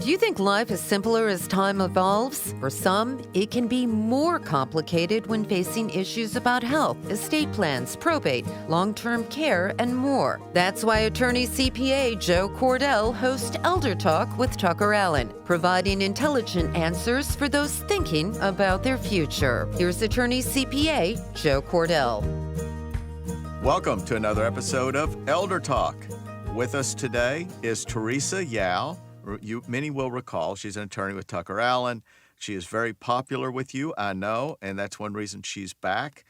Do you think life is simpler as time evolves? For some, it can be more complicated when facing issues about health, estate plans, probate, long-term care, and more. That's why Attorney-CPA Joe Cordell hosts ElderTalk with TuckerAllen, providing intelligent answers for those thinking about their future. Here's Attorney-CPA Joe Cordell. Welcome to another episode of ElderTalk. With us today is Teresa Yao. Many will recall she's an attorney with TuckerAllen. She is very popular with you, I know, and that's one reason she's back.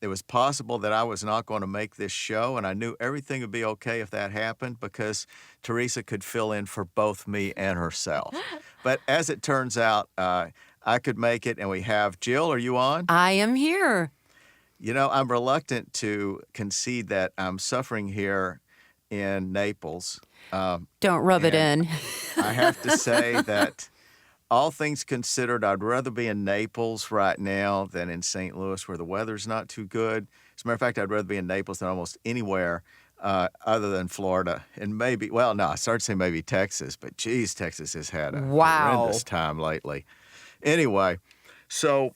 It was possible that I was not going to make this show, and I knew everything would be okay if that happened because Teresa could fill in for both me and herself. But as it turns out, I could make it, and we have Jill. Are you on? I am here. You know, I'm reluctant to concede that I'm suffering here in Naples. Don't rub it in. I have to say that all things considered, I'd rather be in Naples right now than in St. Louis where the weather's not too good. As a matter of fact, I'd rather be in Naples than almost anywhere other than Florida. And maybe, well, no, I started to say maybe Texas, but geez, Texas has had a horrendous time lately. Anyway, so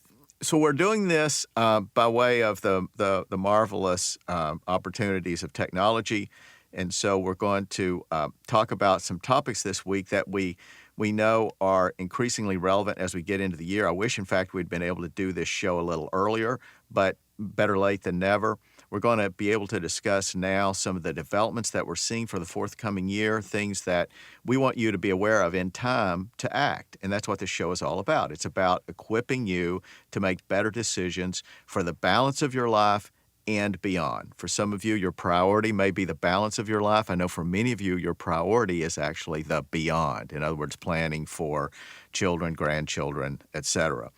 we're doing this by way of the marvelous opportunities of technology. And so we're going to talk about some topics this week that we know are increasingly relevant as we get into the year. I wish, in fact, we'd been able to do this show a little earlier, but better late than never. We're going to be able to discuss now some of the developments that we're seeing for the forthcoming year, things that we want you to be aware of in time to act. And that's what this show is all about. It's about equipping you to make better decisions for the balance of your life and beyond. For some of you, your priority may be the balance of your life. I know for many of you, your priority is actually the beyond. In other words, planning for children, grandchildren, etc.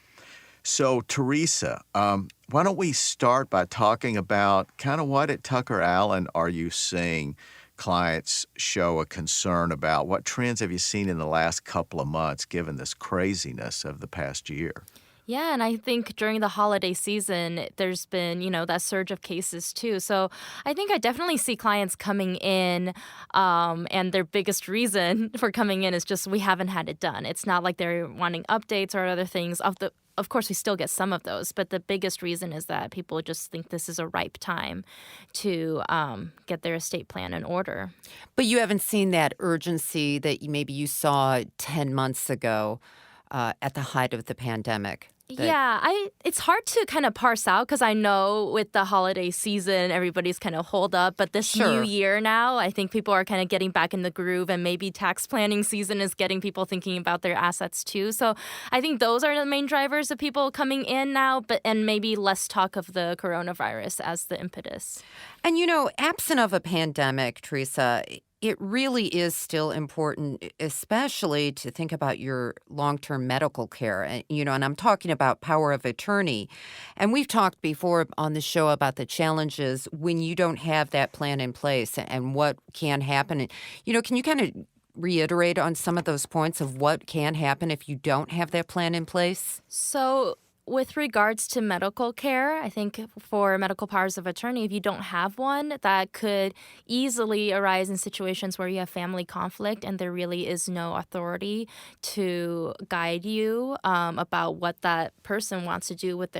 So, Teresa, why don't we start by talking about kind of what at TuckerAllen are you seeing clients show a concern about? What trends have you seen in the last couple of months, given this craziness of the past year? Yeah, and I think during the holiday season, there's been, that surge of cases too. So I think I definitely see clients coming in, and their biggest reason for coming in is just we haven't had it done. It's not like they're wanting updates or other things. Of course, we still get some of those, but the biggest reason is that people just think this is a ripe time to get their estate plan in order. But you haven't seen that urgency that maybe you saw 10 months ago at the height of the pandemic. Yeah, it's hard to kind of parse out because I know with the holiday season, everybody's kind of holed up. But this new year now, I think people are kind of getting back in the groove, and maybe tax planning season is getting people thinking about their assets too. So I think those are the main drivers of people coming in now, and maybe less talk of the coronavirus as the impetus. And, absent of a pandemic, Teresa, it really is still important, especially to think about your long-term medical care. And I'm talking about power of attorney. And we've talked before on the show about the challenges when you don't have that plan in place and what can happen. And, can you kind of reiterate on some of those points of what can happen if you don't have that plan in place? So with regards to medical care, I think for medical powers of attorney, if you don't have one, that could easily arise in situations where you have family conflict and there really is no authority to guide you about what that person wants to do with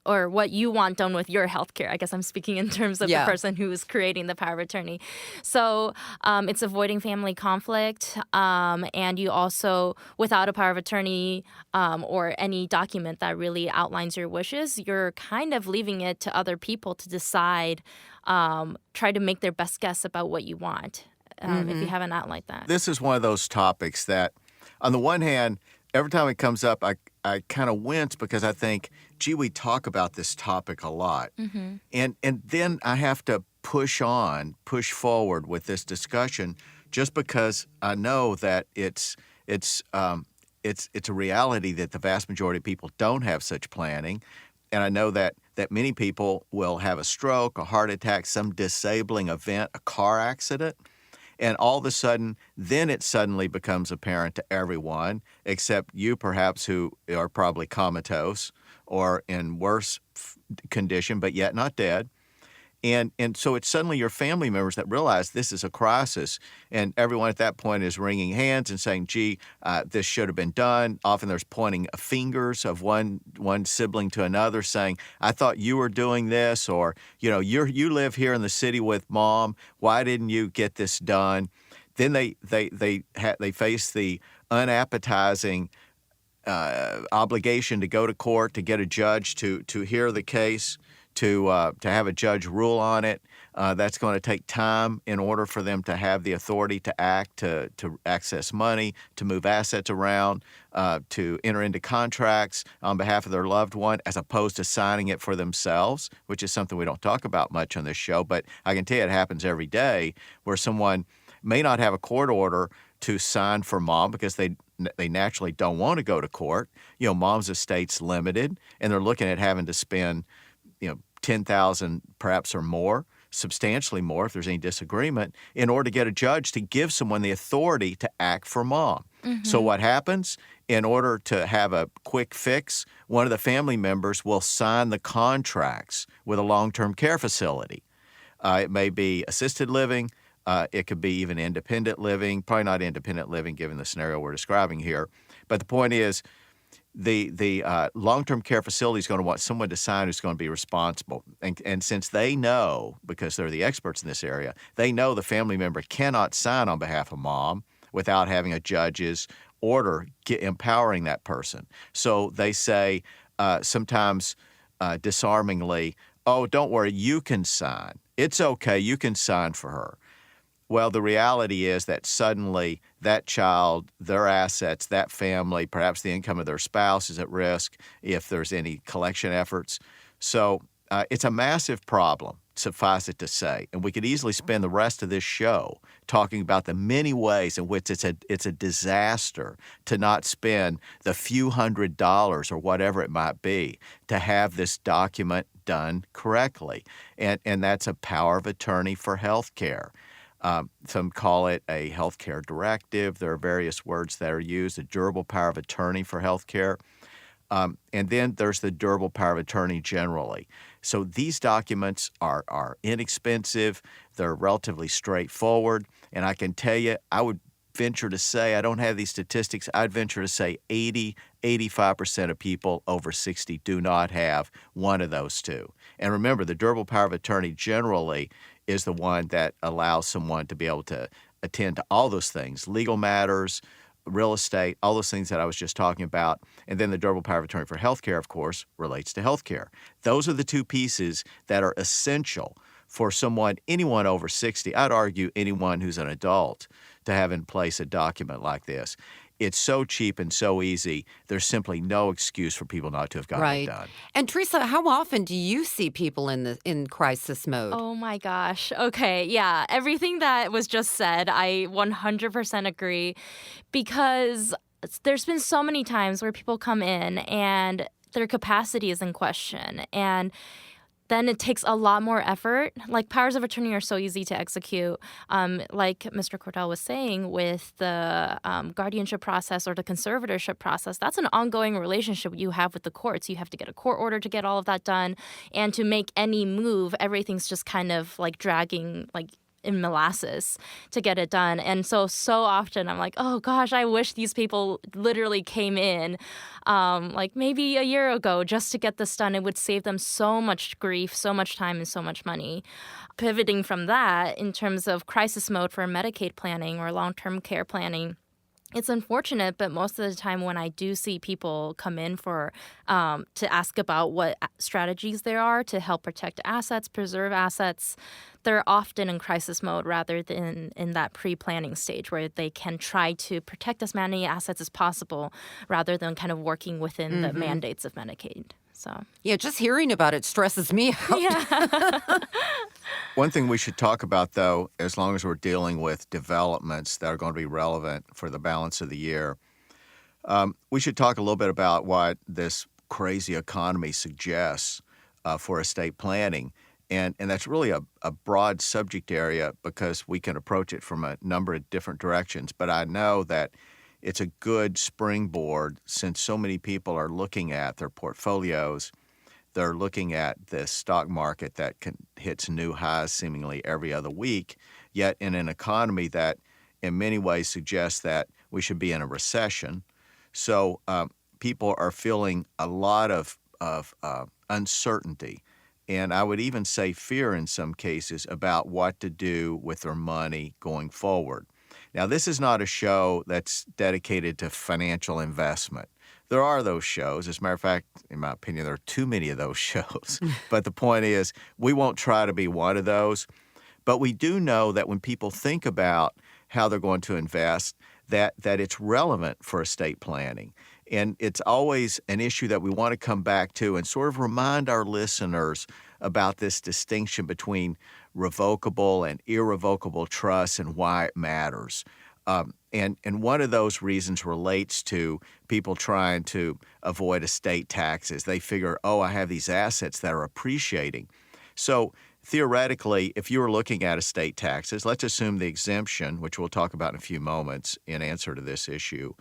or what you want done with your health care. I guess I'm speaking in terms of the person who is creating the power of attorney. So it's avoiding family conflict. And you also, without a power of attorney or any document that really outlines your wishes, you're kind of leaving it to other people to decide, try to make their best guess about what you want if you haven't outlined that. This is one of those topics that, on the one hand, every time it comes up, I kind of wince because I think, gee, we talk about this topic a lot. Mm-hmm. And then I have to push forward with this discussion just because I know that it's a reality that the vast majority of people don't have such planning. And I know that many people will have a stroke, a heart attack, some disabling event, a car accident. And all of a sudden, then it suddenly becomes apparent to everyone, except you perhaps who are probably comatose or in worse condition, but yet not dead. And so it's suddenly your family members that realize this is a crisis, and everyone at that point is wringing hands and saying, "Gee, this should have been done." Often there's pointing of fingers of one sibling to another, saying, "I thought you were doing this," or you live here in the city with mom. Why didn't you get this done?" Then they face the unappetizing obligation to go to court to get a judge to hear the case, to have a judge rule on it. That's going to take time in order for them to have the authority to act, to access money, to move assets around, to enter into contracts on behalf of their loved one, as opposed to signing it for themselves, which is something we don't talk about much on this show. But I can tell you it happens every day, where someone may not have a court order to sign for mom because they naturally don't want to go to court. Mom's estate's limited, and they're looking at having to spend $10,000 perhaps or more, substantially more if there's any disagreement, in order to get a judge to give someone the authority to act for mom. So what happens? In order to have a quick fix, one of the family members will sign the contracts with a long-term care facility. It may be assisted living. It could be even independent living, probably not independent living given the scenario we're describing here. But the point is, the long-term care facility is going to want someone to sign who's going to be responsible. And since they know, because they're the experts in this area, they know the family member cannot sign on behalf of mom without having a judge's order empowering that person. So they say sometimes disarmingly, "Oh, don't worry, you can sign. It's okay, you can sign for her." Well, the reality is that suddenly that child, their assets, that family, perhaps the income of their spouse is at risk if there's any collection efforts. So it's a massive problem, suffice it to say. And we could easily spend the rest of this show talking about the many ways in which it's a disaster to not spend the few $100s or whatever it might be to have this document done correctly. And that's a power of attorney for health care. Some call it a healthcare directive. There are various words that are used, a durable power of attorney for healthcare. And then there's the durable power of attorney generally. So these documents are inexpensive. They're relatively straightforward. And I can tell you, I would venture to say, I don't have these statistics, I'd venture to say 85% of people over 60 do not have one of those two. And remember, the durable power of attorney generally is the one that allows someone to be able to attend to all those things, legal matters, real estate, all those things that I was just talking about. And then the durable power of attorney for healthcare, of course, relates to healthcare. Those are the two pieces that are essential for anyone over 60, I'd argue anyone who's an adult, to have in place a document like this. It's so cheap and so easy. There's simply no excuse for people not to have gotten it done. And Teresa, how often do you see people in crisis mode? Oh my gosh. Okay. Yeah. Everything that was just said, I 100% agree, because there's been so many times where people come in and their capacity is in question. And then it takes a lot more effort. Like, powers of attorney are so easy to execute. Like Mr. Cordell was saying, with the guardianship process or the conservatorship process, that's an ongoing relationship you have with the courts. You have to get a court order to get all of that done. And to make any move, everything's just kind of like dragging, like, in molasses to get it done. And so often I'm like, oh gosh, I wish these people literally came in like maybe a year ago just to get this done. It would save them so much grief, so much time, and so much money. Pivoting from that, in terms of crisis mode for Medicaid planning or long-term care planning, it's unfortunate, but most of the time when I do see people come in for to ask about what strategies there are to help protect assets, preserve assets, they're often in crisis mode rather than in that pre-planning stage where they can try to protect as many assets as possible rather than kind of working within the mandates of Medicaid. So yeah, just hearing about it stresses me out. Yeah. One thing we should talk about, though, as long as we're dealing with developments that are going to be relevant for the balance of the year, we should talk a little bit about what this crazy economy suggests for estate planning. And that's really a broad subject area because we can approach it from a number of different directions. But I know that it's a good springboard, since so many people are looking at their portfolios, They're looking at the stock market that hits new highs seemingly every other week, yet in an economy that in many ways suggests that we should be in a recession. So people are feeling a lot of uncertainty, and I would even say fear in some cases about what to do with their money going forward. Now, this is not a show that's dedicated to financial investment. There are those shows. As a matter of fact, in my opinion, there are too many of those shows. But the point is, we won't try to be one of those. But we do know that when people think about how they're going to invest, that it's relevant for estate planning. And it's always an issue that we want to come back to and sort of remind our listeners about this distinction between revocable and irrevocable trusts and why it matters. And one of those reasons relates to people trying to avoid estate taxes. They figure, oh, I have these assets that are appreciating. So theoretically, if you were looking at estate taxes, let's assume the exemption, which we'll talk about in a few moments in answer to this issue,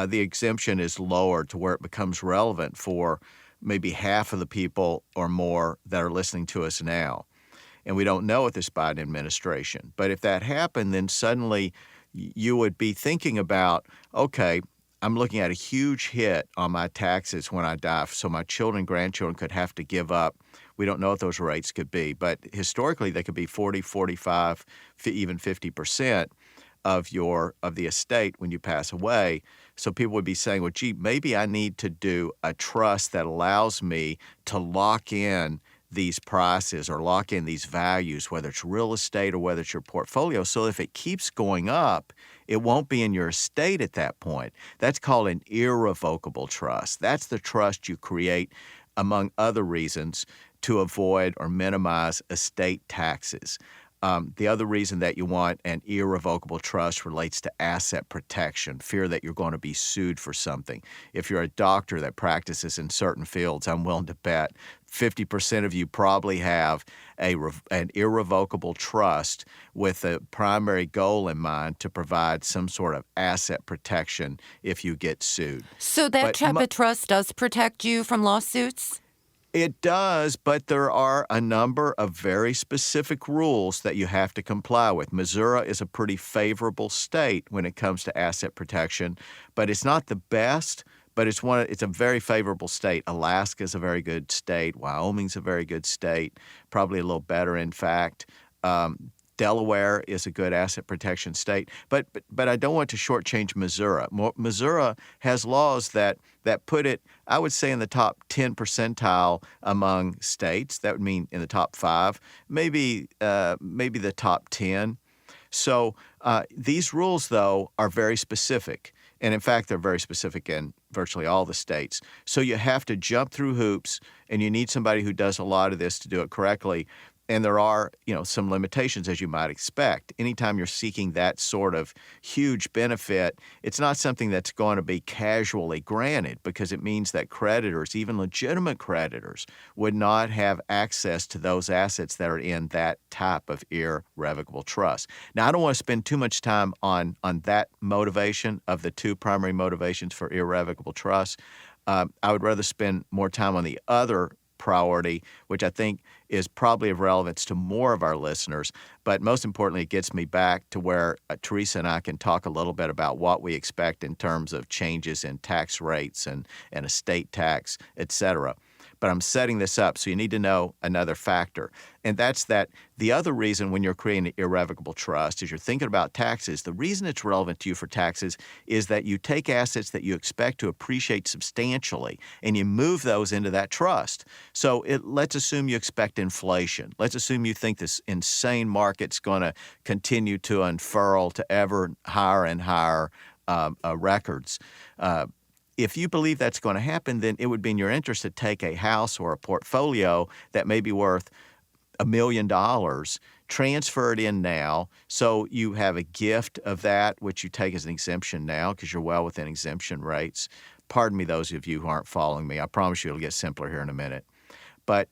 the exemption is lowered to where it becomes relevant for maybe half of the people or more that are listening to us now. And we don't know with this Biden administration. But if that happened, then suddenly you would be thinking about, okay, I'm looking at a huge hit on my taxes when I die, so my children and grandchildren could have to give up. We don't know what those rates could be, but historically they could be 40, 45, even 50% of the estate when you pass away. So people would be saying, well, gee, maybe I need to do a trust that allows me to lock in these prices or lock in these values, whether it's real estate or whether it's your portfolio. So if it keeps going up, it won't be in your estate at that point. That's called an irrevocable trust. That's the trust you create, among other reasons, to avoid or minimize estate taxes. The other reason that you want an irrevocable trust relates to asset protection, fear that you're going to be sued for something. If you're a doctor that practices in certain fields, I'm willing to bet 50% of you probably have an irrevocable trust with a primary goal in mind to provide some sort of asset protection if you get sued. So that type of trust does protect you from lawsuits? It does, but there are a number of very specific rules that you have to comply with. Missouri is a pretty favorable state when it comes to asset protection, but it's not the best, but it's a very favorable state. Alaska is a very good state. Wyoming's a very good state, probably a little better, in fact. Delaware is a good asset protection state, but I don't want to shortchange Missouri. Missouri has laws that put it, I would say, in the top 10 percentile among states. That would mean in the top 5, maybe the top 10. So these rules, though, are very specific. And in fact, they're very specific in virtually all the states. So you have to jump through hoops, and you need somebody who does a lot of this to do it correctly. And there are, some limitations, as you might expect. Anytime you're seeking that sort of huge benefit, it's not something that's going to be casually granted, because it means that creditors, even legitimate creditors, would not have access to those assets that are in that type of irrevocable trust. Now, I don't want to spend too much time on that motivation of the two primary motivations for irrevocable trust. I would rather spend more time on the other priority, which I think is probably of relevance to more of our listeners. But most importantly, it gets me back to where Teresa and I can talk a little bit about what we expect in terms of changes in tax rates and estate tax, et cetera. But I'm setting this up, so you need to know another factor. And that's that the other reason when you're creating an irrevocable trust is you're thinking about taxes. The reason it's relevant to you for taxes is that you take assets that you expect to appreciate substantially and you move those into that trust. So let's assume you expect inflation. Let's assume you think this insane market's going to continue to unfurl to ever higher and higher records. If you believe that's going to happen, then it would be in your interest to take a house or a portfolio that may be worth $1 million, transfer it in now, so you have a gift of that, which you take as an exemption now because you're well within exemption rates. Pardon me, those of you who aren't following me. I promise you it'll get simpler here in a minute. But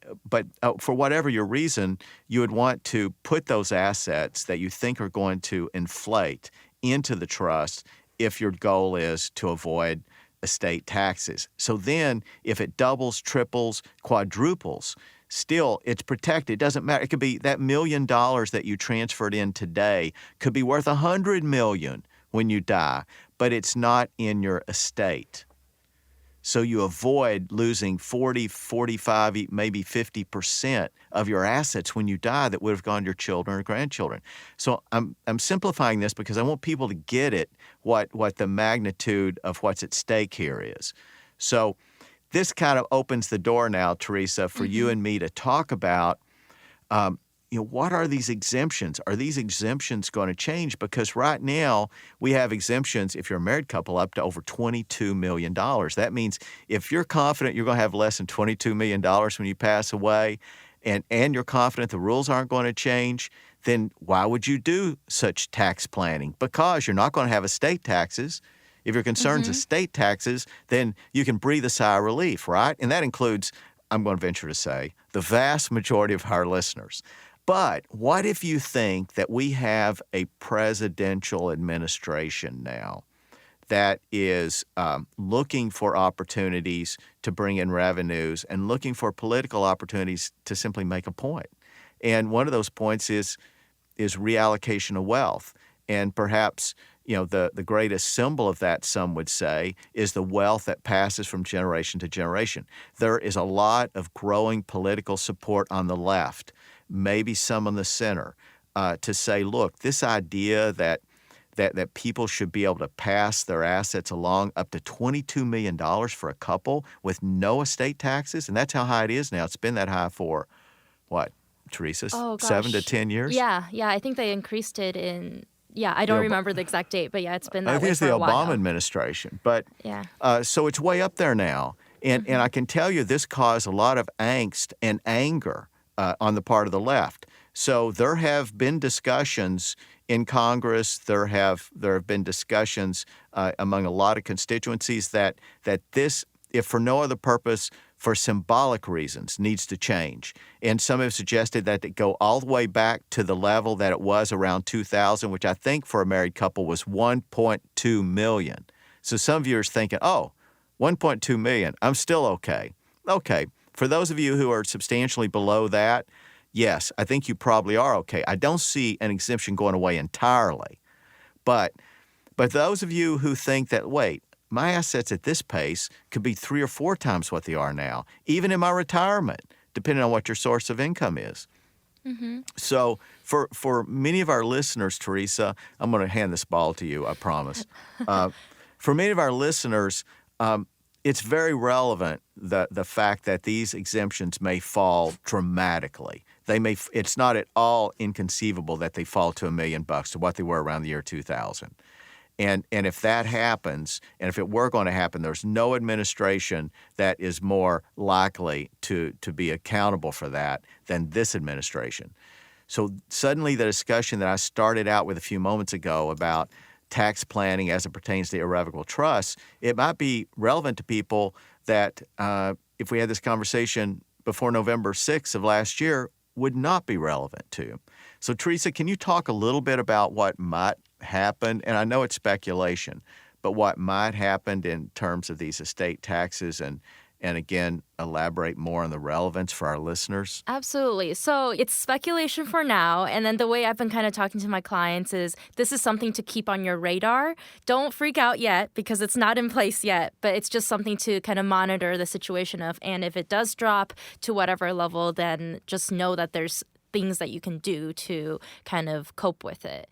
for whatever your reason, you would want to put those assets that you think are going to inflate into the trust if your goal is to avoid estate taxes. So then if it doubles, triples, quadruples, still it's protected. It doesn't matter. It could be that $1 million that you transferred in today could be worth $100 million when you die, but it's not in your estate. So you avoid losing 40, 45, maybe 50% of your assets when you die that would have gone to your children or grandchildren. So I'm simplifying this because I want people to get it, what the magnitude of what's at stake here is. So this kind of opens the door now, Teresa, for you and me to talk about what are these exemptions? Are these exemptions going to change? Because right now we have exemptions, if you're a married couple, up to over $22 million. That means if you're confident you're going to have less than $22 million when you pass away, and you're confident the rules aren't going to change, then why would you do such tax planning? Because you're not going to have estate taxes. If your concern's estate taxes, then you can breathe a sigh of relief, right? And that includes, I'm going to venture to say, the vast majority of our listeners. But what if you think that we have a presidential administration now that is looking for opportunities to bring in revenues and looking for political opportunities to simply make a point? And one of those points is reallocation of wealth. And perhaps, the greatest symbol of that, some would say, is the wealth that passes from generation to generation. There is a lot of growing political support on the left, maybe some on the center, to say, look, this idea that people should be able to pass their assets along up to $22 million for a couple with no estate taxes, and that's how high it is now. It's been that high for, what, Teresa, 7 to 10 years? Yeah, I think they increased it in... Yeah, I don't remember the exact date, but yeah, it's been that way for a I think it's the while. Obama administration. But yeah. So it's way up there now. And I can tell you this caused a lot of angst and anger on the part of the left. So there have been discussions in Congress. There have been discussions among a lot of constituencies that this, if for no other purpose, for symbolic reasons, needs to change. And some have suggested that it go all the way back to the level that it was around 2000, which I think for a married couple was $1.2 million. So some viewers thinking, oh, $1.2 million, I'm still okay. Okay, for those of you who are substantially below that, yes, I think you probably are okay. I don't see an exemption going away entirely. But those of you who think that, wait, my assets at this pace could be 3 or 4 times what they are now, even in my retirement, depending on what your source of income is. So for many of our listeners, Teresa, I'm going to hand this ball to you, I promise. For many of our listeners, it's very relevant, the fact that these exemptions may fall dramatically. It's not at all inconceivable that they fall to $1 million to what they were around the year 2000. And if that happens, and if it were going to happen, there's no administration that is more likely to be accountable for that than this administration. So suddenly the discussion that I started out with a few moments ago about tax planning as it pertains to irrevocable trusts, it might be relevant to people that if we had this conversation before November 6th of last year, would not be relevant to. So Teresa, can you talk a little bit about what might happen? And I know it's speculation, but what might happen in terms of these estate taxes and again, elaborate more on the relevance for our listeners? Absolutely. So it's speculation for now. And then the way I've been kind of talking to my clients is this is something to keep on your radar. Don't freak out yet because it's not in place yet, but it's just something to kind of monitor the situation of. And if it does drop to whatever level, then just know that there's things that you can do to kind of cope with it.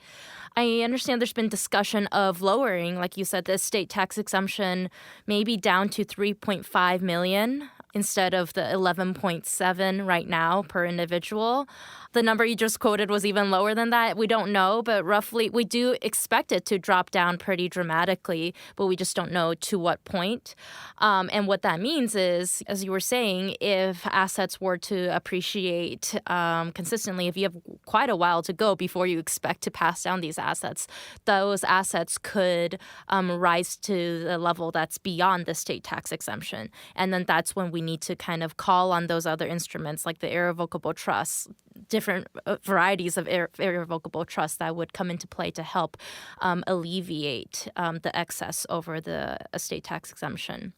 I understand there's been discussion of lowering, like you said, the estate tax exemption maybe down to $3.5 million instead of the $11.7 right now per individual. The number you just quoted was even lower than that. We don't know, but roughly we do expect it to drop down pretty dramatically, but we just don't know to what point. And what that means is, as you were saying, if assets were to appreciate consistently, if you have quite a while to go before you expect to pass down these assets, those assets could rise to the level that's beyond the state tax exemption. And then that's when we need to kind of call on those other instruments like the irrevocable trusts, different varieties of irrevocable trusts that would come into play to help alleviate the excess over the estate tax exemption.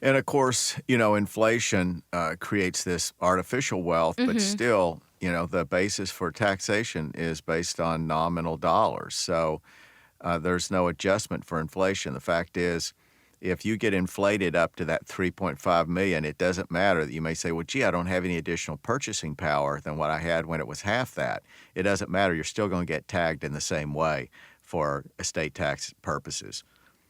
And of course, inflation creates this artificial wealth, but still, the basis for taxation is based on nominal dollars. So there's no adjustment for inflation. The fact is, if you get inflated up to that 3.5 million, it doesn't matter that you may say, well, gee, I don't have any additional purchasing power than what I had when it was half that. It doesn't matter. You're still going to get tagged in the same way for estate tax purposes.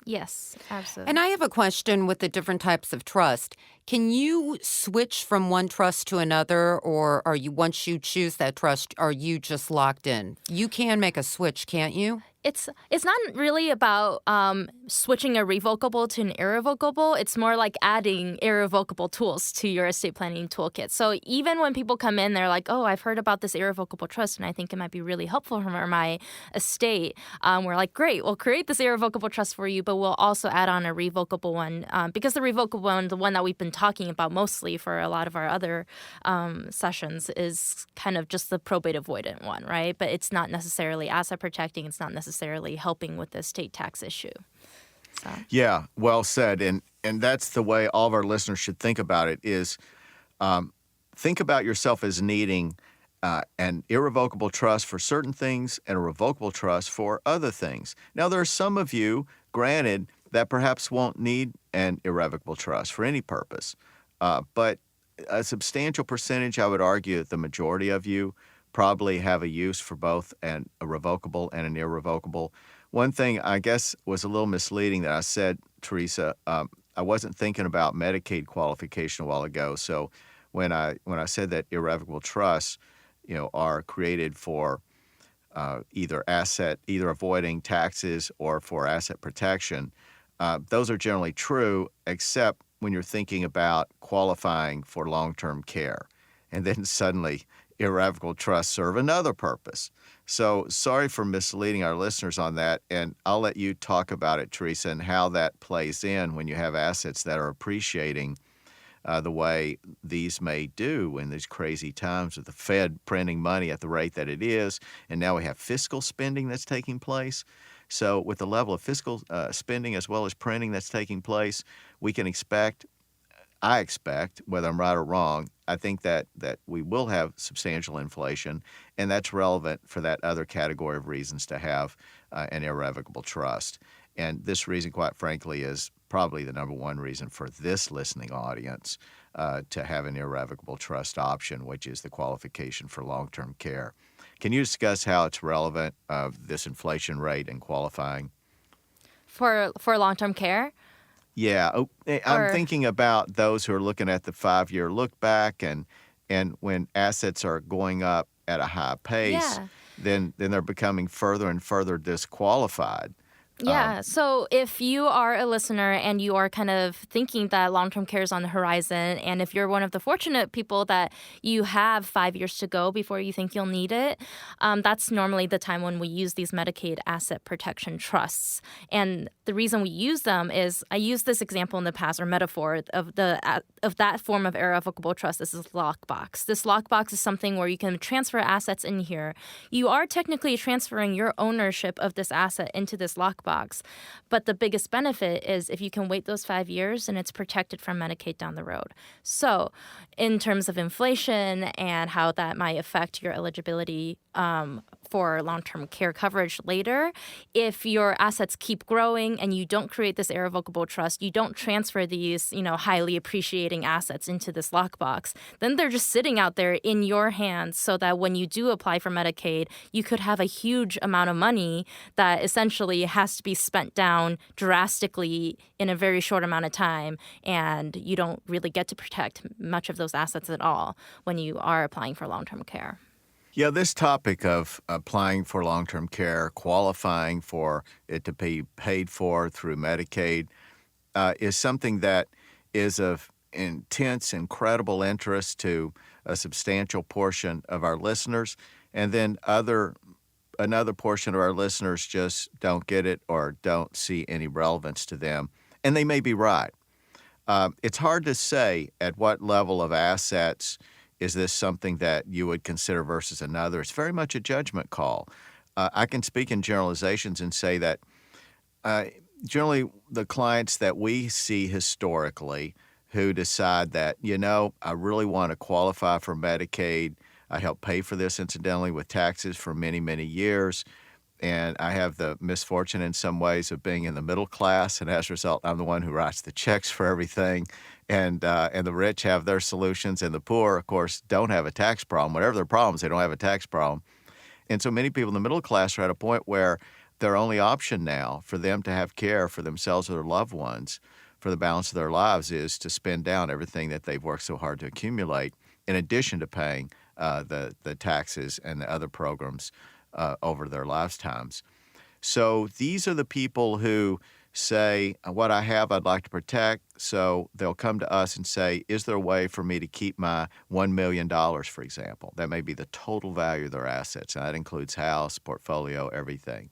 Yes, absolutely. And I have a question with the different types of trust. Can you switch from one trust to another, or are you, once you choose that trust, are you just locked in? You can make a switch, can't you? It's not really about switching a revocable to an irrevocable. It's more like adding irrevocable tools to your estate planning toolkit. So even when people come in, they're like, oh, I've heard about this irrevocable trust, and I think it might be really helpful for my estate. We're like, great, we'll create this irrevocable trust for you, but we'll also add on a revocable one because the revocable one, the one that we've been talking about mostly for a lot of our other sessions, is kind of just the probate avoidant one, right? But it's not necessarily asset protecting. It's not necessarily helping with the estate tax issue. So. Yeah, well said. And that's the way all of our listeners should think about it is think about yourself as needing an irrevocable trust for certain things and a revocable trust for other things. Now, there are some of you, granted, that perhaps won't need an irrevocable trust for any purpose. But a substantial percentage, I would argue that the majority of you probably have a use for both a revocable and an irrevocable. One thing I guess was a little misleading that I said, Teresa, I wasn't thinking about Medicaid qualification a while ago. So when I said that irrevocable trusts, are created for either avoiding taxes or for asset protection, those are generally true, except when you're thinking about qualifying for long-term care. And then suddenly irrevocable trusts serve another purpose. So sorry for misleading our listeners on that, and I'll let you talk about it, Teresa, and how that plays in when you have assets that are appreciating the way these may do in these crazy times with the Fed printing money at the rate that it is, and now we have fiscal spending that's taking place. So with the level of fiscal spending as well as printing that's taking place, we can I expect, whether I'm right or wrong, I think that we will have substantial inflation, and that's relevant for that other category of reasons to have an irrevocable trust. And this reason, quite frankly, is probably the number one reason for this listening audience to have an irrevocable trust option, which is the qualification for long-term care. Can you discuss how it's relevant, this inflation rate and qualifying? For long-term care? Yeah, I'm thinking about those who are looking at the 5-year look back, and when assets are going up at a high pace, then they're becoming further and further disqualified. Yeah. So if you are a listener and you are kind of thinking that long-term care is on the horizon, and if you're one of the fortunate people that you have 5 years to go before you think you'll need it, that's normally the time when we use these Medicaid asset protection trusts. And the reason we use them is, I used this example in the past, or metaphor of that form of irrevocable trust. This is lockbox. This lockbox is something where you can transfer assets in here. You are technically transferring your ownership of this asset into this lockbox. But the biggest benefit is if you can wait those 5 years and it's protected from Medicaid down the road. So in terms of inflation and how that might affect your eligibility for long-term care coverage later, if your assets keep growing and you don't create this irrevocable trust, you don't transfer these, highly appreciating assets into this lockbox, then they're just sitting out there in your hands so that when you do apply for Medicaid, you could have a huge amount of money that essentially has to be spent down drastically in a very short amount of time, and you don't really get to protect much of those assets at all when you are applying for long-term care. Yeah, this topic of applying for long-term care, qualifying for it to be paid for through Medicaid, is something that is of intense, incredible interest to a substantial portion of our listeners, and then another portion of our listeners just don't get it or don't see any relevance to them, and they may be right. It's hard to say at what level of assets is this something that you would consider versus another. It's very much a judgment call. I can speak in generalizations and say that uh, generally the clients that we see historically who decide that, I really want to qualify for Medicaid. I helped pay for this, incidentally, with taxes for many, many years. And I have the misfortune in some ways of being in the middle class, and as a result, I'm the one who writes the checks for everything. And the rich have their solutions, and the poor, of course, don't have a tax problem. Whatever their problems, they don't have a tax problem. And so many people in the middle class are at a point where their only option now for them to have care for themselves or their loved ones for the balance of their lives is to spend down everything that they've worked so hard to accumulate, in addition to paying the taxes and the other programs over their lifetimes. So these are the people who say, what I have I'd like to protect. So they'll come to us and say, is there a way for me to keep my $1 million, for example? That may be the total value of their assets. And that includes house, portfolio, everything.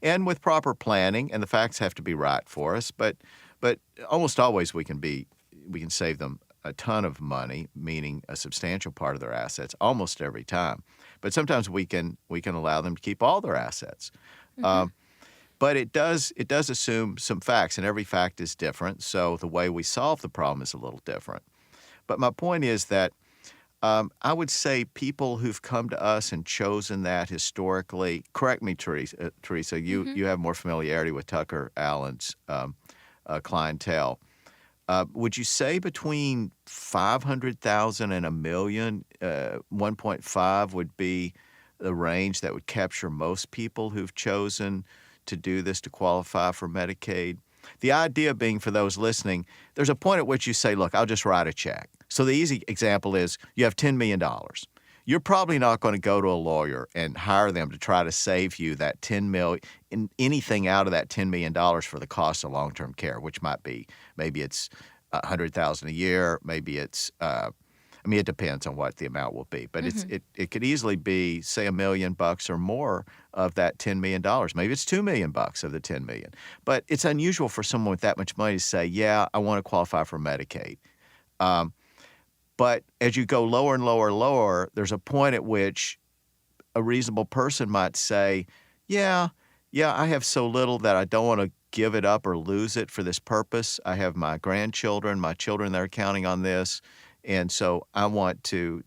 And with proper planning, and the facts have to be right for us, but almost always we can save them a ton of money, meaning a substantial part of their assets, almost every time. But sometimes we can allow them to keep all their assets. But it does assume some facts, and every fact is different. So the way we solve the problem is a little different. But my point is that I would say people who've come to us and chosen that historically. Correct me, Teresa. You have more familiarity with TuckerAllen's clientele. Would you say between 500,000 and a million, 1.5 would be the range that would capture most people who've chosen to do this to qualify for Medicaid? The idea being, for those listening, there's a point at which you say, look, I'll just write a check. So the easy example is you have $10 million. You're probably not going to go to a lawyer and hire them to try to save you that $10 million, anything out of that $10 million for the cost of long-term care, which might be, maybe it's $100,000 a year, maybe it's, it depends on what the amount will be, but it could easily be, say, $1 million or more of that $10 million. Maybe it's $2 million of the $10 million. But it's unusual for someone with that much money to say, yeah, I want to qualify for Medicaid. But as you go lower and lower and lower, there's a point at which a reasonable person might say, yeah, I have so little that I don't want to give it up or lose it for this purpose. I have my grandchildren, my children that are counting on this, and so I want to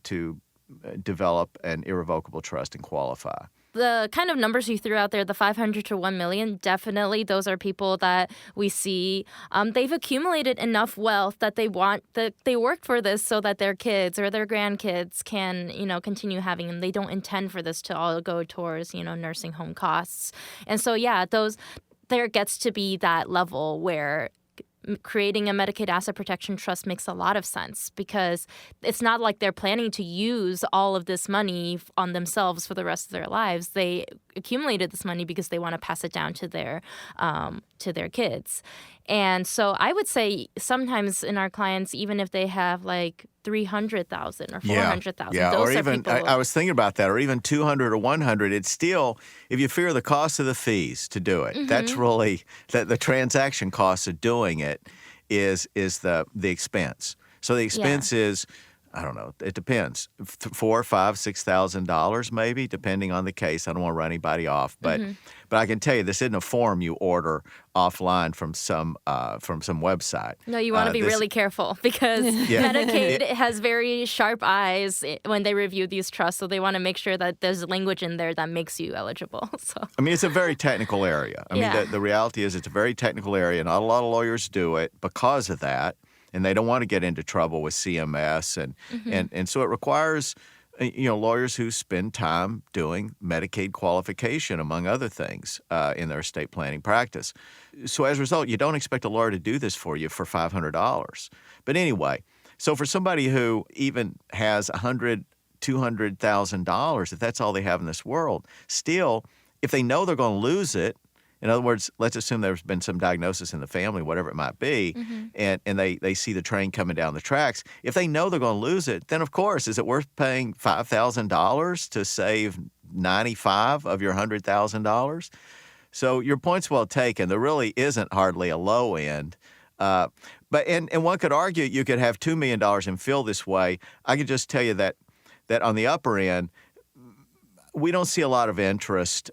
develop an irrevocable trust and qualify. The kind of numbers you threw out there, the 500 to 1 million, definitely those are people that we see. They've accumulated enough wealth that they worked for this so that their kids or their grandkids can, continue having them. They don't intend for this to all go towards, nursing home costs. And so, there gets to be that level where creating a Medicaid asset protection trust makes a lot of sense, because it's not like they're planning to use all of this money on themselves for the rest of their lives. They accumulated this money because they want to pass it down to their kids. And so I would say sometimes in our clients, even if they have like 300,000 or 400,000, those or are even people. I was thinking about that, or even 200 or 100. It's still, if you figure the cost of the fees to do it, that's really the transaction cost of doing it is the expense. So the expense is, I don't know, it depends, $4,000, $5,000, $6,000 maybe, depending on the case. I don't want to run anybody off, but I can tell you this isn't a form you order offline from some website. No, you want to be really careful, because Medicaid has very sharp eyes when they review these trusts, so they want to make sure that there's language in there that makes you eligible. So it's a very technical area. The reality is it's a very technical area. Not a lot of lawyers do it because of that. And they don't want to get into trouble with CMS, and so it requires lawyers who spend time doing Medicaid qualification, among other things, in their estate planning practice. So as a result, you don't expect a lawyer to do this for you for $500. But anyway, so for somebody who even has $100,000, $200,000, if that's all they have in this world, still, if they know they're going to lose it. In other words, let's assume there's been some diagnosis in the family, whatever it might be, and they see the train coming down the tracks. If they know they're going to lose it, then, of course, is it worth paying $5,000 to save $95,000 of your $100,000? So your point's well taken. There really isn't hardly a low end But one could argue you could have $2 million and feel this way. I could just tell you that on the upper end, we don't see a lot of interest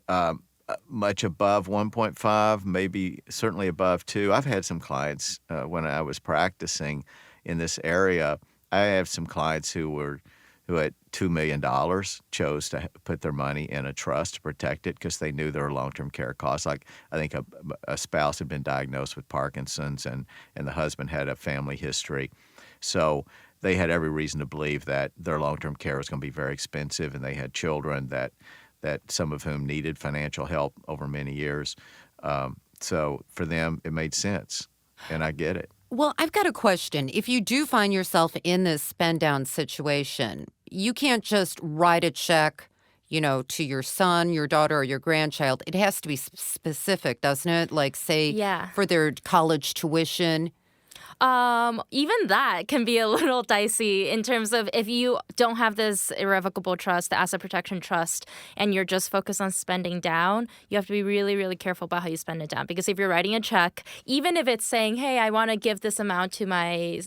much above 1.5, maybe certainly above 2. I've had some clients when I was practicing in this area. I have some clients who at $2 million chose to put their money in a trust to protect it because they knew there were long-term care costs. Like I think a spouse had been diagnosed with Parkinson's and the husband had a family history. So they had every reason to believe that their long-term care was going to be very expensive, and they had children that some of whom needed financial help over many years. So for them, it made sense, and I get it. Well, I've got a question. If you do find yourself in this spend down situation, you can't just write a check, to your son, your daughter, or your grandchild. It has to be specific, doesn't it? Like, say, for their college tuition. Even that can be a little dicey in terms of if you don't have this irrevocable trust, the asset protection trust, and you're just focused on spending down, you have to be really, really careful about how you spend it down. Because if you're writing a check, even if it's saying, hey, I want to give this amount to my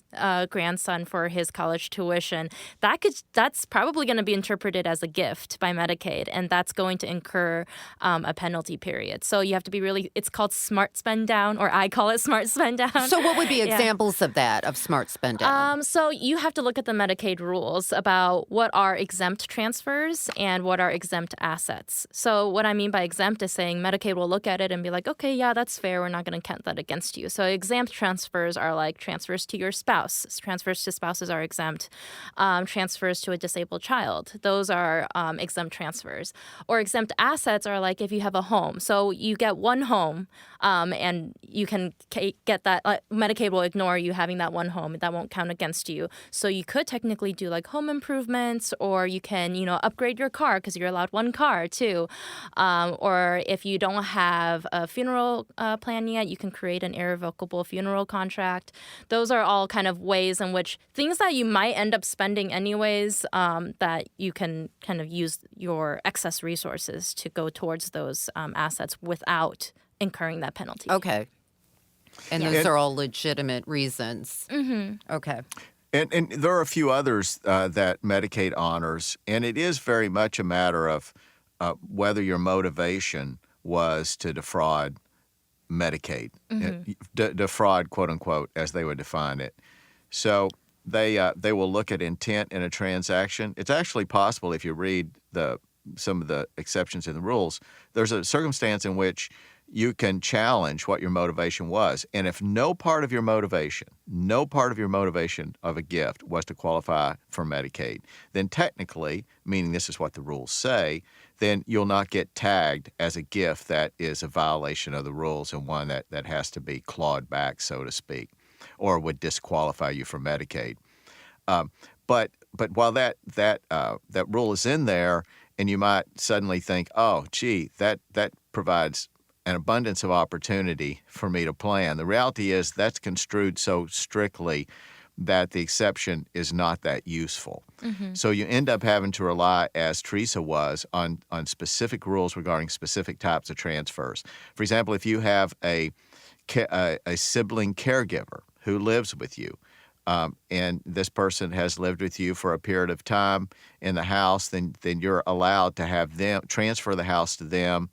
grandson for his college tuition, that's probably going to be interpreted as a gift by Medicaid, and that's going to incur a penalty period. So you have to be really, it's called smart spend down, or I call it smart spend down. So what would be examples of that, of smart spend down? So you have to look at the Medicaid rules about what are exempt transfers and what are exempt assets. So what I mean by exempt is saying Medicaid will look at it and be like, okay, yeah, that's fair. We're not going to count that against you. So exempt transfers are like transfers to your spouse. Transfers to spouses are exempt. Transfers to a disabled child, those are exempt transfers. Or exempt assets are like if you have a home. So you get one home and you can get that. Medicaid will ignore you having that one home. That won't count against you. So you could technically do like home improvements, or you can, upgrade your car because you're allowed one car too. Or if you don't have a funeral plan yet, you can create an irrevocable funeral contract. Those are all kind of ways in which things that you might end up spending anyways, that you can kind of use your excess resources to go towards those assets without incurring that penalty. Okay. And those are all legitimate reasons. Mm-hmm. Okay. And there are a few others that Medicaid honors, and it is very much a matter of whether your motivation was to defraud Medicaid, defraud, quote unquote, as they would define it. So they will look at intent in a transaction. It's actually possible, if you read some of the exceptions in the rules, there's a circumstance in which you can challenge what your motivation was. And if no part of your motivation of a gift was to qualify for Medicaid, then technically, meaning this is what the rules say, then you'll not get tagged as a gift that is a violation of the rules and one that has to be clawed back, so to speak, or would disqualify you from Medicaid. But while that rule is in there, and you might suddenly think, oh, gee, that provides an abundance of opportunity for me to plan. The reality is that's construed so strictly that the exception is not that useful. Mm-hmm. So you end up having to rely, as Teresa was, on specific rules regarding specific types of transfers. For example, if you have a sibling caregiver who lives with you, and this person has lived with you for a period of time in the house, then you're allowed to have them transfer the house to them,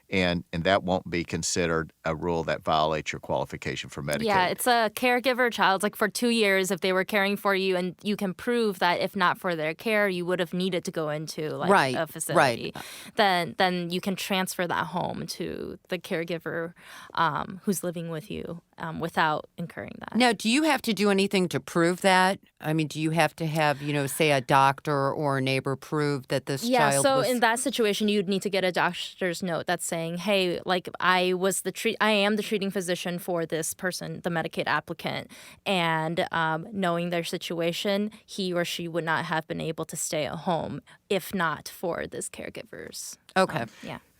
and that won't be considered a rule that violates your qualification for Medicaid. Yeah, it's a caregiver child. Like for 2 years, if they were caring for you, and you can prove that if not for their care, you would have needed to go into a facility, then you can transfer that home to the caregiver who's living with you without incurring that. Now, do you have to do anything to prove that? I mean, do you have to have, say a doctor or a neighbor prove that this child was... in that situation, you'd need to get a doctor's note that's saying, hey, like I am the treating physician for this person, the Medicaid applicant, and knowing their situation, he or she would not have been able to stay at home if not for this caregiver's. Okay.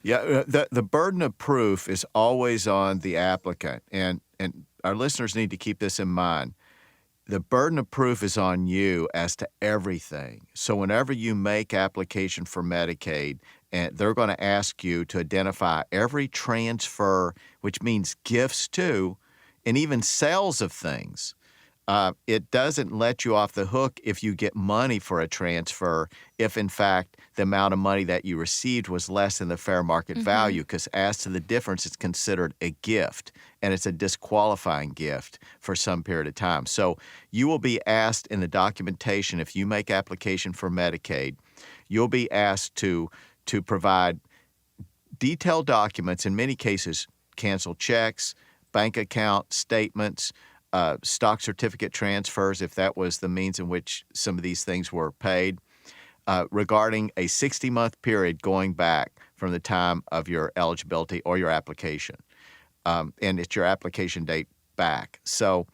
Yeah, the burden of proof is always on the applicant, and our listeners need to keep this in mind. The burden of proof is on you as to everything. So whenever you make application for Medicaid, and they're going to ask you to identify every transfer, which means gifts too, and even sales of things. It doesn't let you off the hook if you get money for a transfer if, in fact, the amount of money that you received was less than the fair market value, because as to the difference, it's considered a gift, and it's a disqualifying gift for some period of time. So you will be asked in the documentation, if you make application for Medicaid, you'll be asked to provide detailed documents, in many cases, canceled checks, bank account statements, stock certificate transfers, if that was the means in which some of these things were paid, regarding a 60-month period going back from the time of your eligibility or your application. And it's your application date back. So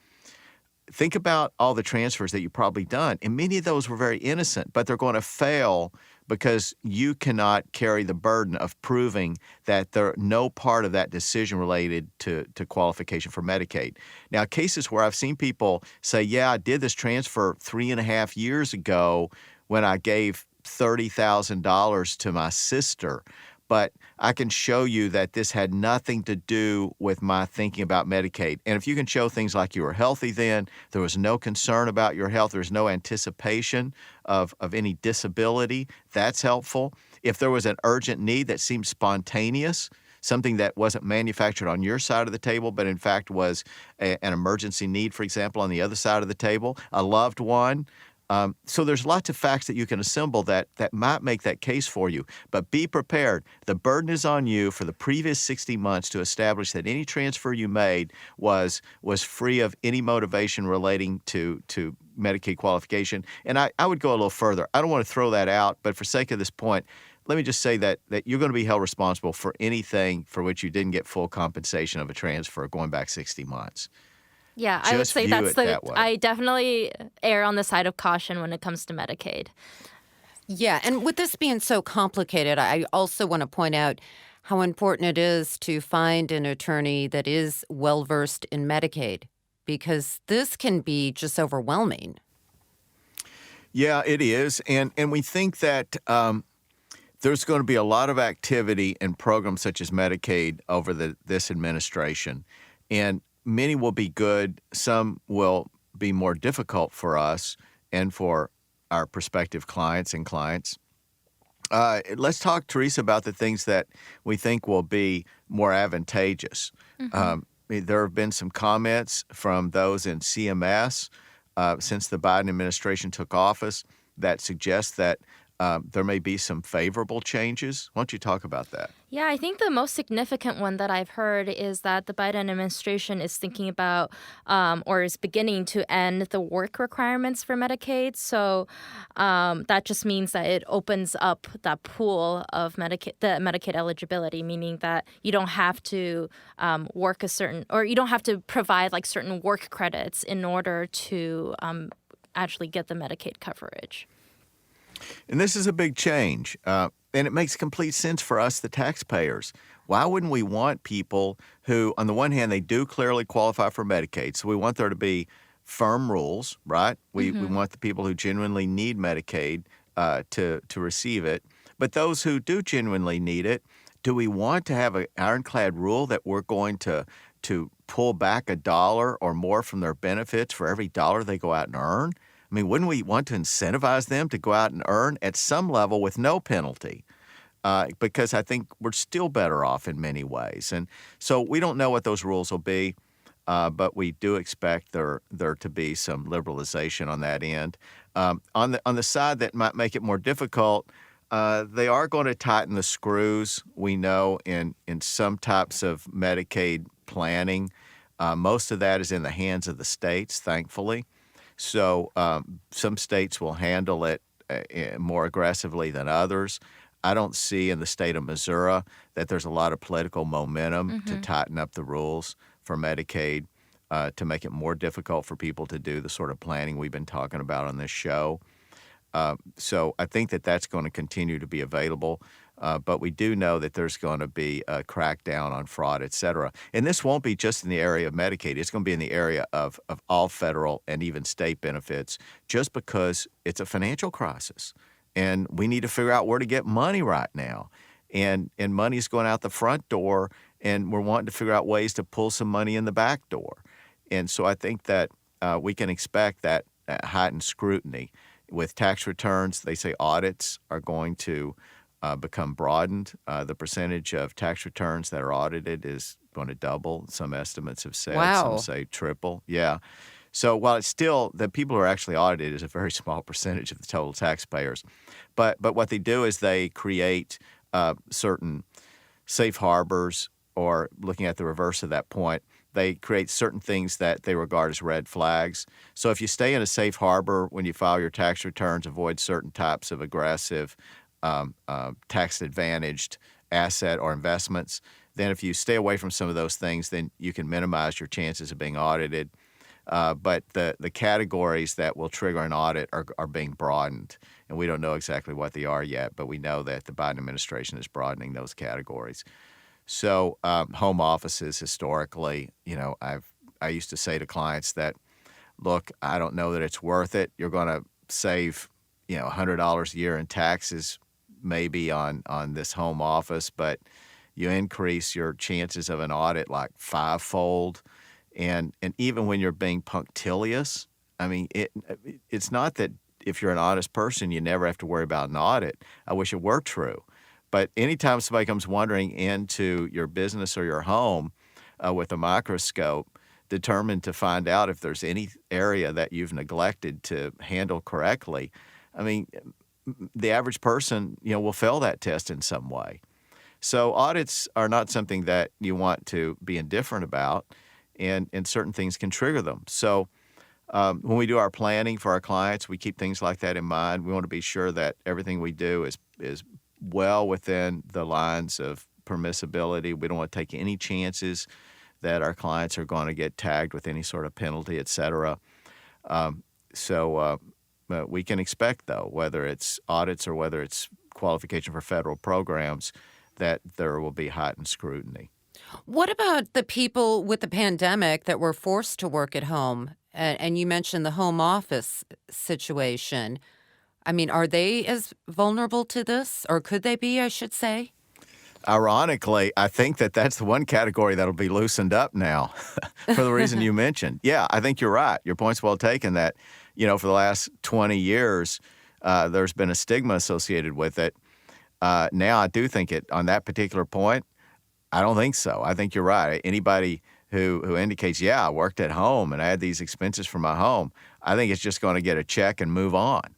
think about all the transfers that you've probably done. And many of those were very innocent, but they're going to fail because you cannot carry the burden of proving that no part of that decision related to qualification for Medicaid. Now, cases where I've seen people say, yeah, I did this transfer 3.5 years ago when I gave $30,000 to my sister, but I can show you that this had nothing to do with my thinking about Medicaid. And if you can show things like you were healthy then, there was no concern about your health, there was no anticipation of any disability, that's helpful. If there was an urgent need that seemed spontaneous, something that wasn't manufactured on your side of the table, but in fact was an emergency need, for example, on the other side of the table, a loved one. So there's lots of facts that you can assemble that might make that case for you. But be prepared. The burden is on you for the previous 60 months to establish that any transfer you made was free of any motivation relating to Medicaid qualification. And I would go a little further. I don't want to throw that out, but for sake of this point, let me just say that you're going to be held responsible for anything for which you didn't get full compensation of a transfer going back 60 months. Yeah, I would Just say view it that way. I definitely err on the side of caution when it comes to Medicaid. Yeah, and with this being so complicated, I also want to point out how important it is to find an attorney that is well-versed in Medicaid, because this can be just overwhelming. Yeah, it is. And we think that there's going to be a lot of activity in programs such as Medicaid over this administration. And many will be good. Some will be more difficult for us and for our prospective clients and clients. Let's talk, Teresa, about the things that we think will be more advantageous. There have been some comments from those in CMS since the Biden administration took office that suggest that there may be some favorable changes. Why don't you talk about that? Yeah, I think the most significant one that I've heard is that the Biden administration is thinking about or is beginning to end the work requirements for Medicaid. So that just means that it opens up that pool of the Medicaid eligibility, meaning that you don't have to work you don't have to provide like certain work credits in order to actually get the Medicaid coverage. And this is a big change, and it makes complete sense for us, the taxpayers. Why wouldn't we want people who, on the one hand, they do clearly qualify for Medicaid, so we want there to be firm rules, right? We want the people who genuinely need Medicaid to receive it. But those who do genuinely need it, do we want to have an ironclad rule that we're going to pull back $1 or more from their benefits for every dollar they go out and earn? I mean, wouldn't we want to incentivize them to go out and earn at some level with no penalty? Because I think we're still better off in many ways. And so we don't know what those rules will be, but we do expect there to be some liberalization on that end. On the side that might make it more difficult, they are going to tighten the screws, we know, in some types of Medicaid planning. Most of that is in the hands of the states, thankfully. So some states will handle it more aggressively than others. I don't see in the state of Missouri that there's a lot of political momentum to tighten up the rules for Medicaid to make it more difficult for people to do the sort of planning we've been talking about on this show. So I think that that's going to continue to be available. But we do know that there's going to be a crackdown on fraud, et cetera. And this won't be just in the area of Medicaid. It's going to be in the area of all federal and even state benefits, just because it's a financial crisis. And we need to figure out where to get money right now. And money's going out the front door, and we're wanting to figure out ways to pull some money in the back door. And so I think that we can expect that heightened scrutiny. With tax returns, they say audits are going to become broadened. The percentage of tax returns that are audited is going to double. Some estimates have said, some Wow. say triple. Yeah. So while it's still the people who are actually audited is a very small percentage of the total taxpayers, but what they do is they create certain safe harbors, or looking at the reverse of that point, they create certain things that they regard as red flags. So if you stay in a safe harbor when you file your tax returns, avoid certain types of aggressive tax-advantaged asset or investments, then if you stay away from some of those things, then you can minimize your chances of being audited. But the categories that will trigger an audit are being broadened, and we don't know exactly what they are yet, but we know that the Biden administration is broadening those categories. So home offices historically, I used to say to clients that, look, I don't know that it's worth it. You're going to save, $100 a year in taxes maybe on this home office, but you increase your chances of an audit like fivefold. And even when you're being punctilious, I mean, it's not that if you're an honest person, you never have to worry about an audit. I wish it were true. But anytime somebody comes wandering into your business or your home with a microscope, determined to find out if there's any area that you've neglected to handle correctly, I mean, the average person, will fail that test in some way. So audits are not something that you want to be indifferent about, and certain things can trigger them. So when we do our planning for our clients, we keep things like that in mind. We want to be sure that everything we do is well within the lines of permissibility. We don't want to take any chances that our clients are going to get tagged with any sort of penalty, et cetera. So we can expect, though, whether it's audits or whether it's qualification for federal programs, that there will be heightened scrutiny. What about the people with the pandemic that were forced to work at home? And you mentioned the home office situation. I mean, are they as vulnerable to this, or could they be, I should say? Ironically, I think that that's the one category that'll be loosened up now for the reason you mentioned. Yeah, I think you're right. Your point's well taken that, for the last 20 years, there's been a stigma associated with it. Now, I do think on that particular point, I don't think so. I think you're right. Anybody who indicates, I worked at home and I had these expenses for my home, I think it's just going to get a check and move on.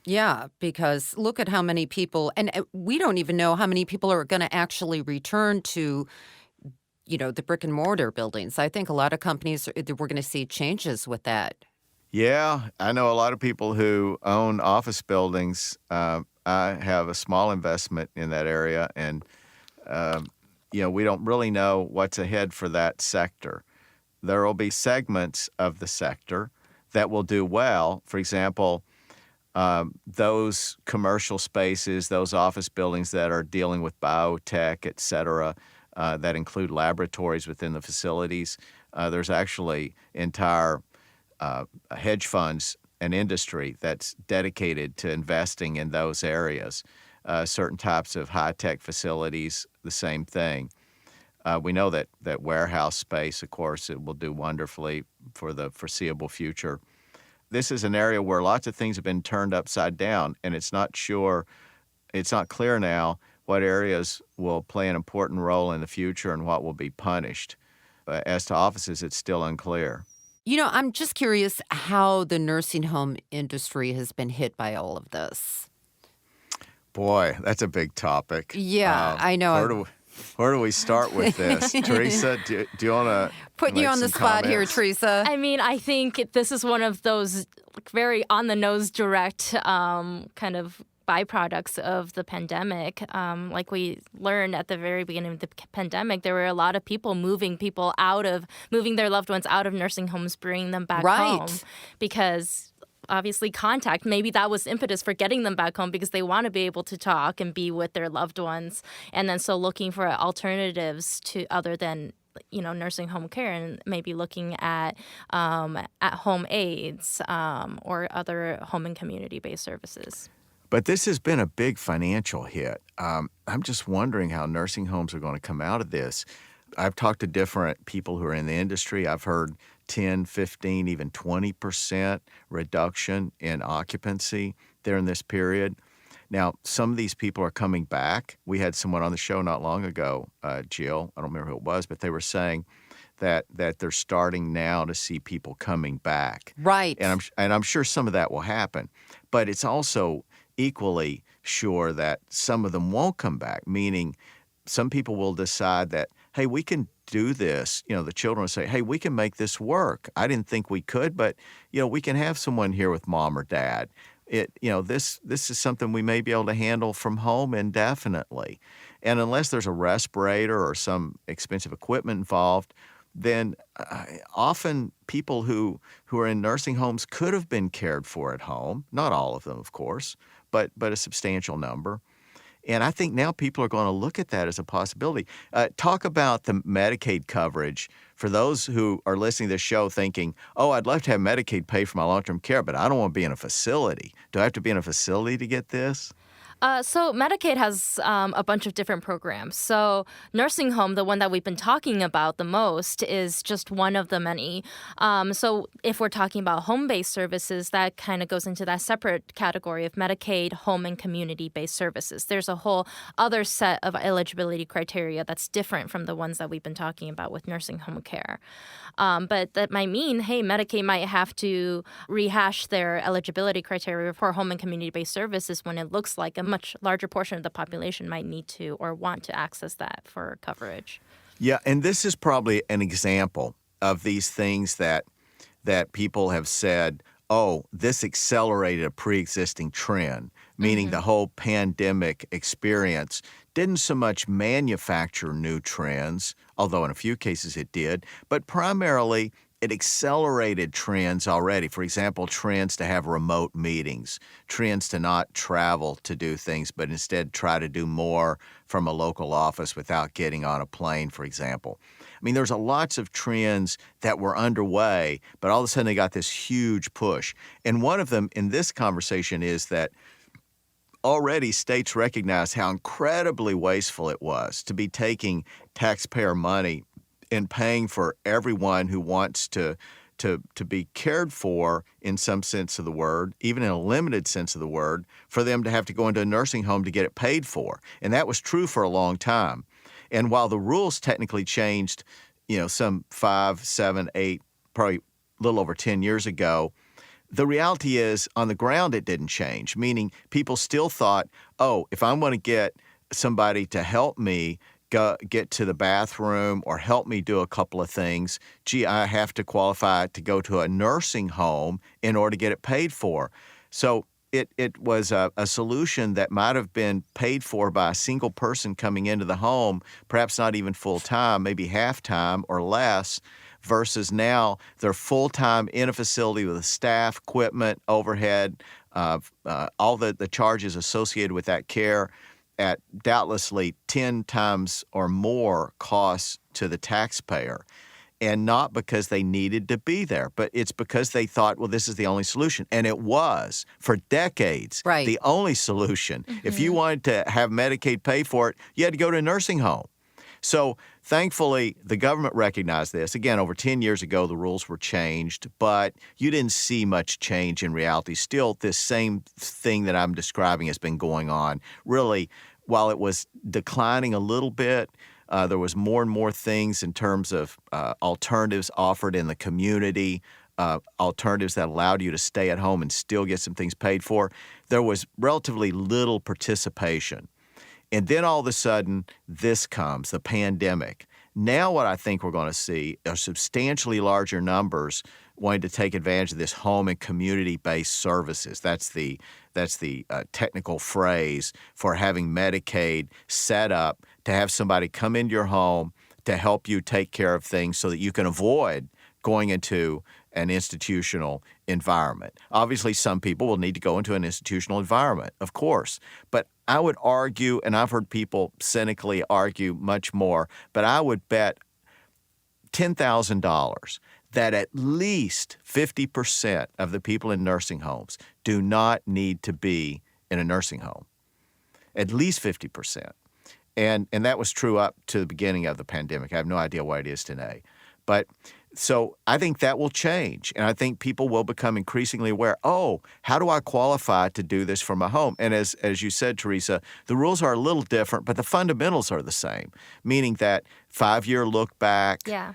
Yeah, because look at how many people, and we don't even know how many people are going to actually return to, the brick and mortar buildings. I think a lot of companies, we're going to see changes with that. Yeah, I know a lot of people who own office buildings. I have a small investment in that area, and we don't really know what's ahead for that sector. There will be segments of the sector that will do well. For example, those commercial spaces, those office buildings that are dealing with biotech, et cetera, that include laboratories within the facilities. There's actually entire hedge funds and industry that's dedicated to investing in those areas. Certain types of high-tech facilities, the same thing. We know that warehouse space, of course, it will do wonderfully for the foreseeable future. This is an area where lots of things have been turned upside down, and it's not clear now what areas will play an important role in the future and what will be punished. As to offices, it's still unclear. I'm just curious how the nursing home industry has been hit by all of this. Boy, that's a big topic. Yeah, I know. Where do we start with this? Teresa, do you want to put you on the spot here, Teresa? I mean, I think this is one of those very on-the-nose direct kind of byproducts of the pandemic. Like we learned at the very beginning of the pandemic, there were a lot of people moving their loved ones out of nursing homes, bringing them back home because obviously contact, maybe that was impetus for getting them back home because they want to be able to talk and be with their loved ones. And then so looking for alternatives to other than nursing home care, and maybe looking at home aides or other home and community-based services. But this has been a big financial hit. I'm just wondering how nursing homes are going to come out of this. I've talked to different people who are in the industry. I've heard 10, 15, even 20% reduction in occupancy during this period. Now, some of these people are coming back. We had someone on the show not long ago, Jill, I don't remember who it was, but they were saying that they're starting now to see people coming back. Right. And I'm sure some of that will happen. But it's also equally sure that some of them won't come back, meaning some people will decide that, hey, we can do this. The children will say, hey, we can make this work. I didn't think we could, but, we can have someone here with mom or dad. This is something we may be able to handle from home indefinitely. And unless there's a respirator or some expensive equipment involved, then often people who are in nursing homes could have been cared for at home. Not all of them, of course, but a substantial number. And I think now people are going to look at that as a possibility. Talk about the Medicaid coverage for those who are listening to this show thinking, oh, I'd love to have Medicaid pay for my long-term care, but I don't want to be in a facility. Do I have to be in a facility to get this? So Medicaid has a bunch of different programs. So nursing home, the one that we've been talking about the most, is just one of the many. So if we're talking about home-based services, that kind of goes into that separate category of Medicaid, home and community-based services. There's a whole other set of eligibility criteria that's different from the ones that we've been talking about with nursing home care. But that might mean, hey, Medicaid might have to rehash their eligibility criteria for home and community-based services when it looks like a much larger portion of the population might need to or want to access that for coverage. Yeah, and this is probably an example of these things that people have said, oh, this accelerated a pre-existing trend, meaning the whole pandemic experience didn't so much manufacture new trends, although in a few cases it did, but primarily it accelerated trends already. For example, trends to have remote meetings, trends to not travel to do things, but instead try to do more from a local office without getting on a plane, for example. I mean, there's lots of trends that were underway, but all of a sudden they got this huge push. And one of them in this conversation is that already states recognize how incredibly wasteful it was to be taking taxpayer money and paying for everyone who wants to be cared for in some sense of the word, even in a limited sense of the word, for them to have to go into a nursing home to get it paid for. And that was true for a long time. And while the rules technically changed, some 5, 7, 8, probably a little over 10 years ago, the reality is on the ground it didn't change, meaning people still thought, oh, if I'm going to get somebody to help me get to the bathroom or help me do a couple of things, gee, I have to qualify to go to a nursing home in order to get it paid for. So it was a solution that might have been paid for by a single person coming into the home, perhaps not even full-time, maybe half-time or less, versus now they're full-time in a facility with staff, equipment, overhead, all the charges associated with that care at doubtlessly 10 times or more costs to the taxpayer. And not because they needed to be there, but it's because they thought, well, this is the only solution. And it was, for decades, Right. the only solution. If you wanted to have Medicaid pay for it, you had to go to a nursing home. So thankfully, the government recognized this. Again, over 10 years ago, the rules were changed, but you didn't see much change in reality. Still, this same thing that I'm describing has been going on. Really, while it was declining a little bit, there was more and more things in terms of alternatives offered in the community, alternatives that allowed you to stay at home and still get some things paid for. There was relatively little participation. And then all of a sudden, this comes, the pandemic. Now what I think we're going to see are substantially larger numbers wanting to take advantage of this home and community-based services. That's the technical phrase for having Medicaid set up to have somebody come into your home to help you take care of things so that you can avoid going into an institutional environment. Obviously, some people will need to go into an institutional environment, of course. But I would argue, and I've heard people cynically argue much more, but I would bet $10,000 that at least 50% of the people in nursing homes do not need to be in a nursing home. At least 50%. And that was true up to the beginning of the pandemic. I have no idea what it is today. But So I think that will change, and I think people will become increasingly aware, oh, how do I qualify to do this from a home? And as you said, Teresa, the rules are a little different, but the fundamentals are the same, meaning that 5-year look back, Yeah.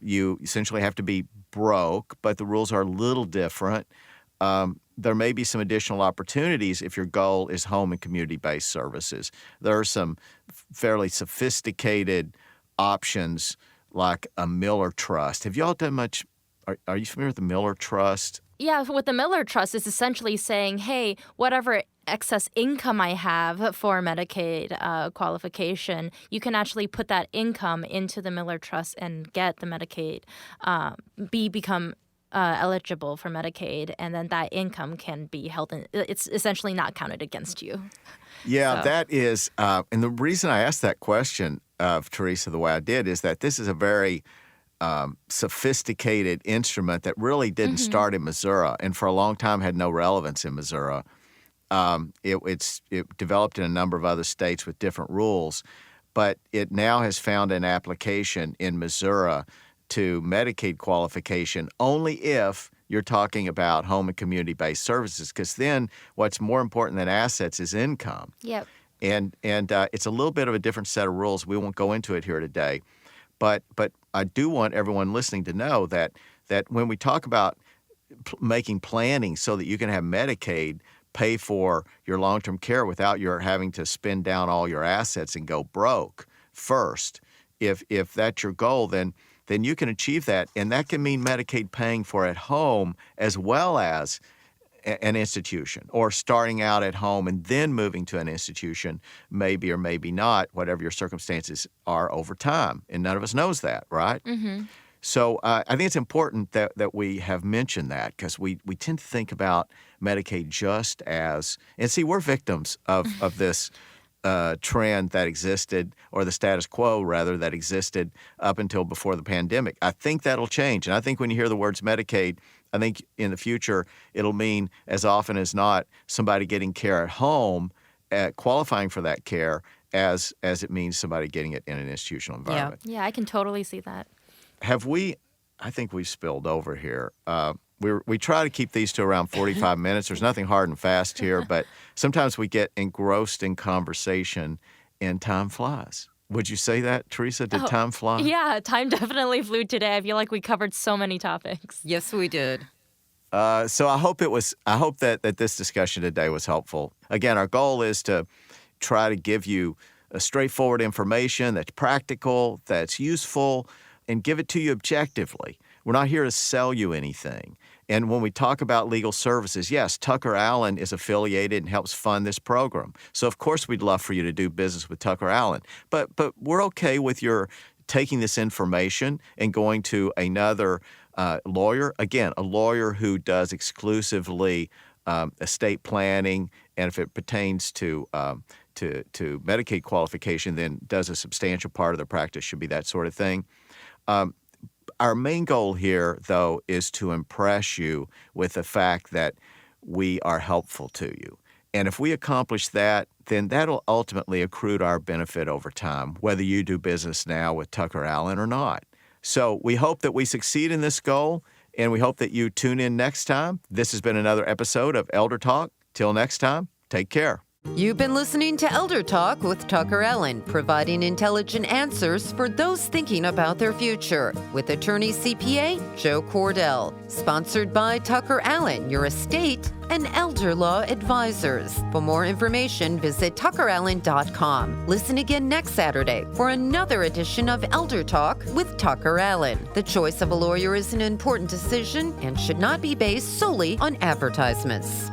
you essentially have to be broke, but the rules are a little different. There may be some additional opportunities if your goal is home and community-based services. There are some fairly sophisticated options like a Miller Trust. Have y'all done much? Are you familiar with the Miller Trust? Yeah, with the Miller Trust, it's essentially saying, hey, whatever excess income I have for Medicaid qualification, you can actually put that income into the Miller Trust and get the Medicaid, become eligible for Medicaid, and then that income can be held in. It's essentially not counted against you. Yeah, So- that is, and the reason I asked that question of Teresa the way I did is that this is a very sophisticated instrument that really didn't start in Missouri and for a long time had no relevance in Missouri. It developed in a number of other states with different rules, but it now has found an application in Missouri to Medicaid qualification only if you're talking about home and community-based services, because then what's more important than assets is income. Yep. And it's a little bit of a different set of rules. We won't go into it here today. But I do want everyone listening to know that when we talk about making planning so that you can have Medicaid pay for your long-term care without your having to spend down all your assets and go broke first, if that's your goal, then you can achieve that. And that can mean Medicaid paying for at home as well as an institution, or starting out at home and then moving to an institution, maybe or maybe not, whatever your circumstances are over time. And none of us knows that, right? Mm-hmm. So I think it's important that we have mentioned that, because we tend to think about Medicaid just as, and see, we're victims of this trend that existed, or the status quo, rather, that existed up until before the pandemic. I think that'll change. And I think when you hear the words Medicaid, I think in the future it'll mean, as often as not, somebody getting care at home, qualifying for that care, as it means somebody getting it in an institutional environment. Yeah, I can totally see that. I think we've spilled over here. We try to keep these to around 45 minutes. There's nothing hard and fast here, but sometimes we get engrossed in conversation and time flies. Would you say that, Teresa? Did time fly? Yeah, time definitely flew today. I feel like we covered so many topics. Yes, we did. So I hope that this discussion today was helpful. Again, our goal is to try to give you a straightforward information that's practical, that's useful, and give it to you objectively. We're not here to sell you anything. And when we talk about legal services, yes, TuckerAllen is affiliated and helps fund this program. So, of course, we'd love for you to do business with TuckerAllen. But we're okay with your taking this information and going to another lawyer. Again, a lawyer who does exclusively estate planning, and if it pertains to Medicaid qualification, then does a substantial part of their practice should be that sort of thing. Our main goal here, though, is to impress you with the fact that we are helpful to you. And if we accomplish that, then that'll ultimately accrue to our benefit over time, whether you do business now with TuckerAllen or not. So we hope that we succeed in this goal, and we hope that you tune in next time. This has been another episode of ElderTalk. Till next time, take care. You've been listening to Elder Talk with TuckerAllen, providing intelligent answers for those thinking about their future, with Attorney-CPA Joe Cordell. Sponsored by TuckerAllen, your estate and elder law advisors. For more information, visit TuckerAllen.com. Listen again next Saturday for another edition of Elder Talk with TuckerAllen. The choice of a lawyer is an important decision and should not be based solely on advertisements.